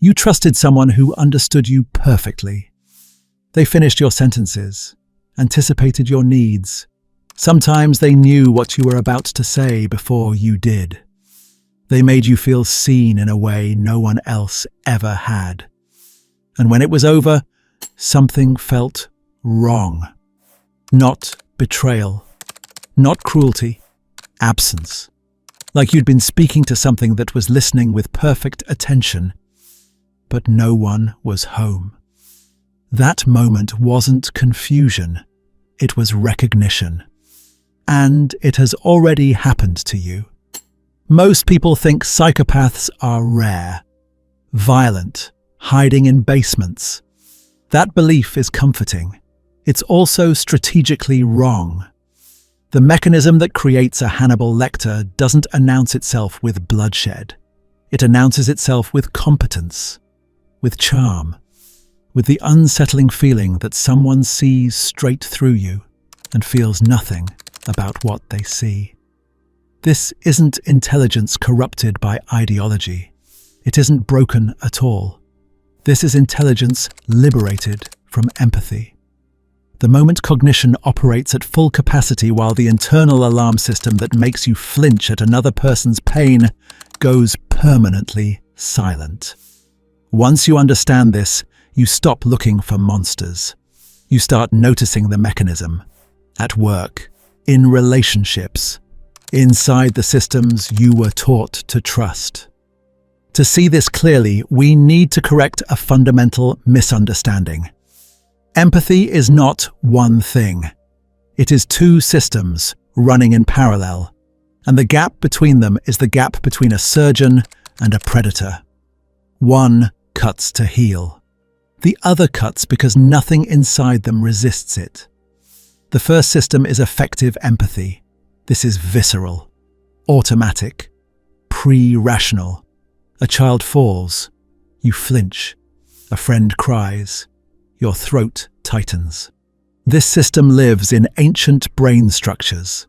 You trusted someone who understood you perfectly. They finished your sentences, anticipated your needs. Sometimes they knew what you were about to say before you did. They made you feel seen in a way no one else ever had. And when it was over, something felt wrong. Not betrayal, not cruelty, absence. Like you'd been speaking to something that was listening with perfect attention, but no one was home. That moment wasn't confusion, it was recognition. And it has already happened to you. Most people think psychopaths are rare, violent, hiding in basements. That belief is comforting. It's also strategically wrong. The mechanism that creates a Hannibal Lecter doesn't announce itself with bloodshed. It announces itself with competence, with charm, with the unsettling feeling that someone sees straight through you and feels nothing about what they see. This isn't intelligence corrupted by ideology. It isn't broken at all. This is intelligence liberated from empathy. The moment cognition operates at full capacity while the internal alarm system that makes you flinch at another person's pain goes permanently silent. Once you understand this, you stop looking for monsters. You start noticing the mechanism. At work, in relationships, inside the systems you were taught to trust. To see this clearly, we need to correct a fundamental misunderstanding. Empathy is not one thing. It is two systems running in parallel, and the gap between them is the gap between a surgeon and a predator. One cuts to heal. The other cuts because nothing inside them resists it. The first system is affective empathy. This is visceral, automatic, pre-rational. A child falls, you flinch. A friend cries, your throat tightens. This system lives in ancient brain structures,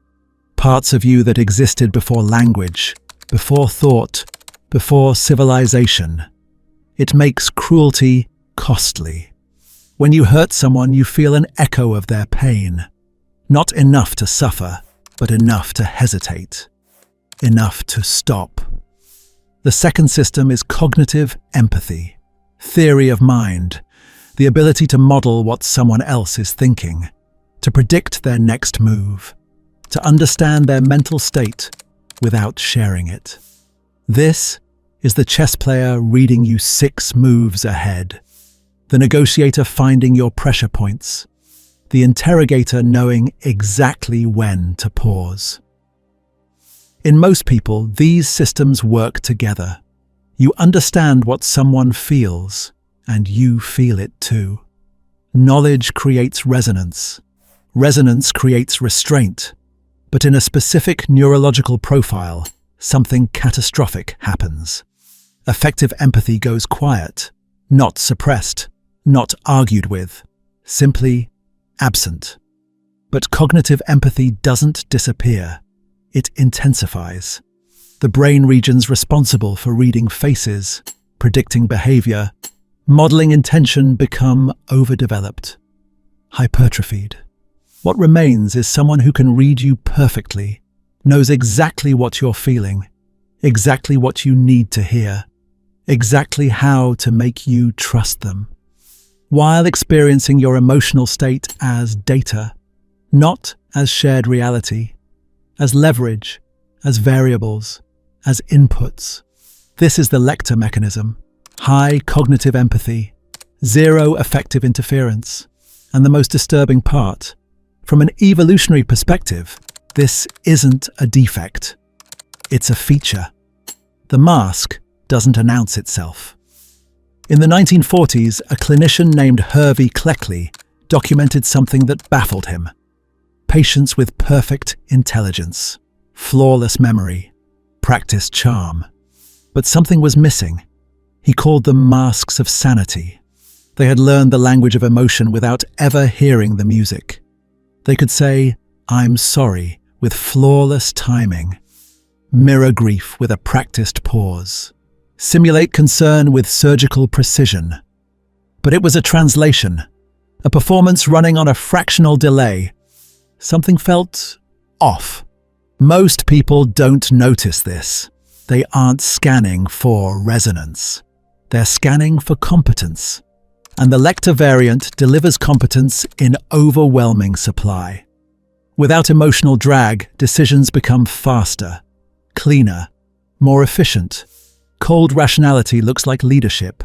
parts of you that existed before language, before thought, before civilization. It makes cruelty costly. When you hurt someone, you feel an echo of their pain. Not enough to suffer, but enough to hesitate. Enough to stop. The second system is cognitive empathy, theory of mind, the ability to model what someone else is thinking, to predict their next move, to understand their mental state without sharing it. This is the chess player reading you 6 moves ahead, the negotiator finding your pressure points, the interrogator knowing exactly when to pause. In most people, these systems work together. You understand what someone feels, and you feel it too. Knowledge creates resonance. Resonance creates restraint. But in a specific neurological profile, something catastrophic happens. Affective empathy goes quiet, not suppressed, not argued with, simply absent. But cognitive empathy doesn't disappear. It intensifies. The brain regions responsible for reading faces, predicting behavior, modeling intention become overdeveloped, hypertrophied. What remains is someone who can read you perfectly, knows exactly what you're feeling, exactly what you need to hear, exactly how to make you trust them, while experiencing your emotional state as data, not as shared reality, as leverage, as variables, as inputs. This is the Lecter mechanism. High cognitive empathy, zero affective interference. And the most disturbing part, from an evolutionary perspective, this isn't a defect. It's a feature. The mask doesn't announce itself. In the 1940s, a clinician named Hervey Cleckley documented something that baffled him. Patients with perfect intelligence, flawless memory, practiced charm. But something was missing. He called them masks of sanity. They had learned the language of emotion without ever hearing the music. They could say, "I'm sorry," with flawless timing. Mirror grief with a practiced pause. simulate concern with surgical precision. But it was a translation, a performance running on a fractional delay. Something felt off. Most people don't notice this. They aren't scanning for resonance. They're scanning for competence. And the Lecter variant delivers competence in overwhelming supply. Without emotional drag, decisions become faster, cleaner, more efficient. Cold rationality looks like leadership.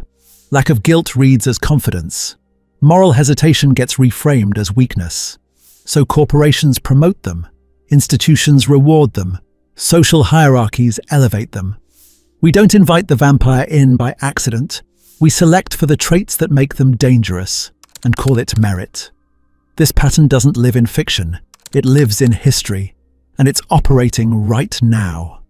Lack of guilt reads as confidence. Moral hesitation gets reframed as weakness. So corporations promote them. Institutions reward them. Social hierarchies elevate them. We don't invite the vampire in by accident. We select for the traits that make them dangerous and call it merit. This pattern doesn't live in fiction. It lives in history, and it's operating right now.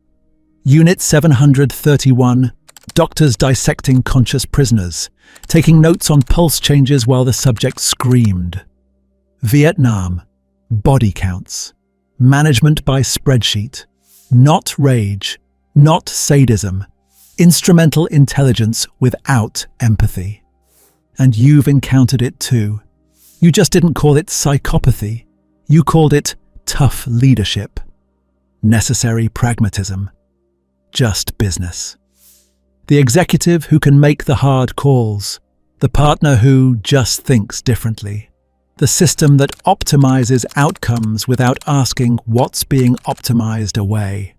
Unit 731, doctors dissecting conscious prisoners, taking notes on pulse changes while the subject screamed. Vietnam, body counts, management by spreadsheet, not rage, not sadism, instrumental intelligence without empathy. And you've encountered it too. You just didn't call it psychopathy. You called it tough leadership. Necessary pragmatism. Just business. The executive who can make the hard calls. The partner who just thinks differently. The system that optimizes outcomes without asking what's being optimized away.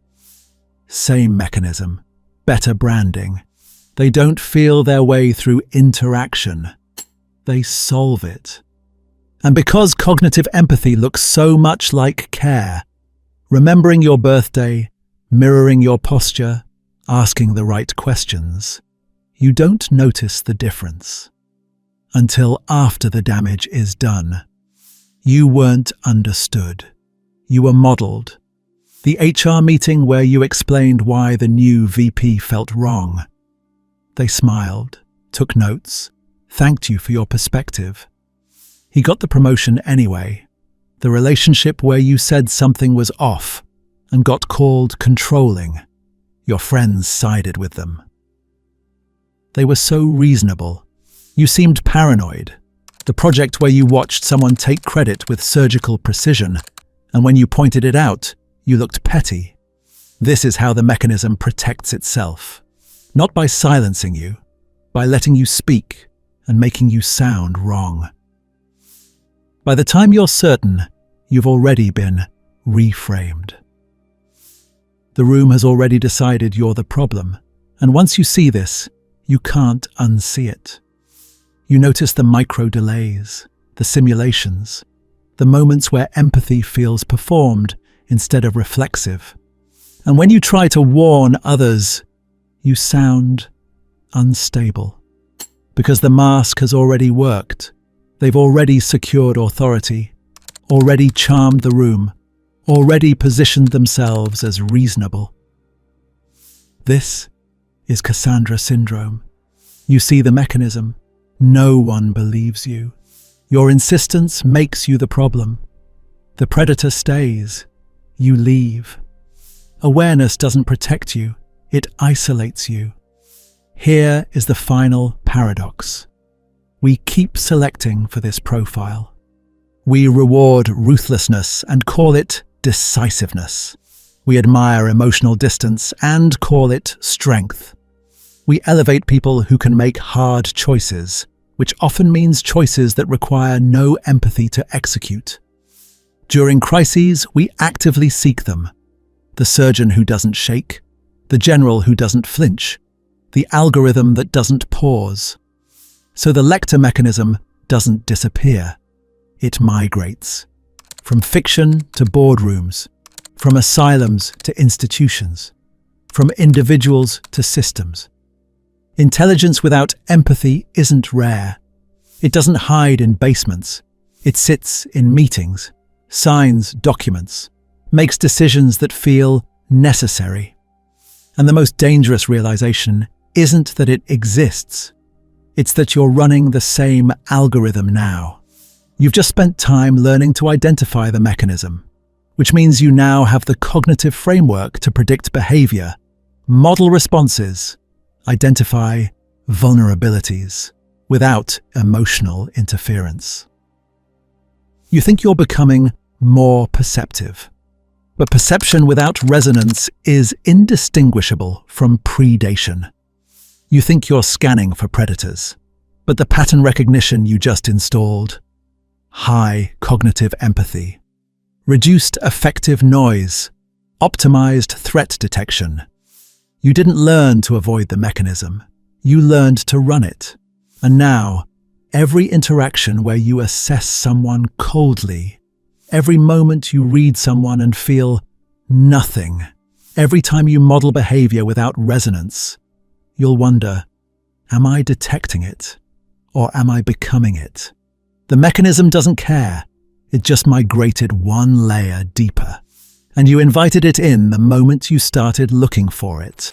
Same mechanism. Better branding. They don't feel their way through interaction. They solve it. And because cognitive empathy looks so much like care, remembering your birthday, mirroring your posture, asking the right questions, you don't notice the difference. Until after the damage is done. You weren't understood. You were modeled. The HR meeting where you explained why the new VP felt wrong. They smiled, took notes, thanked you for your perspective. He got the promotion anyway. The relationship where you said something was off and got called controlling. Your friends sided with them. They were so reasonable. You seemed paranoid. The project where you watched someone take credit with surgical precision, and when you pointed it out, you looked petty. This is how the mechanism protects itself. Not by silencing you, by letting you speak and making you sound wrong. By the time you're certain, you've already been reframed. The room has already decided you're the problem, and once you see this, you can't unsee it. You notice the micro delays, the simulations, the moments where empathy feels performed instead of reflexive. And when you try to warn others, you sound unstable. Because the mask has already worked. They've already secured authority, already charmed the room, already positioned themselves as reasonable. This is Cassandra Syndrome. You see the mechanism. No one believes you. Your insistence makes you the problem. The predator stays. You leave. Awareness doesn't protect you. It isolates you. Here is the final paradox. We keep selecting for this profile. We reward ruthlessness and call it decisiveness. We admire emotional distance and call it strength. We elevate people who can make hard choices, which often means choices that require no empathy to execute. During crises, we actively seek them. The surgeon who doesn't shake, the general who doesn't flinch, the algorithm that doesn't pause. So the Lecter mechanism doesn't disappear. It migrates. From fiction to boardrooms, from asylums to institutions, from individuals to systems. Intelligence without empathy isn't rare. It doesn't hide in basements. It sits in meetings, signs documents, makes decisions that feel necessary. And the most dangerous realization isn't that it exists. It's that you're running the same algorithm now. You've just spent time learning to identify the mechanism, which means you now have the cognitive framework to predict behavior, model responses, identify vulnerabilities without emotional interference. You think you're becoming more perceptive, but perception without resonance is indistinguishable from predation. You think you're scanning for predators, but the pattern recognition you just installed, high cognitive empathy, reduced affective noise, optimized threat detection. You didn't learn to avoid the mechanism, you learned to run it. And now, every interaction where you assess someone coldly, every moment you read someone and feel nothing, every time you model behavior without resonance, you'll wonder, am I detecting it, or am I becoming it? The mechanism doesn't care, it just migrated one layer deeper, and you invited it in the moment you started looking for it.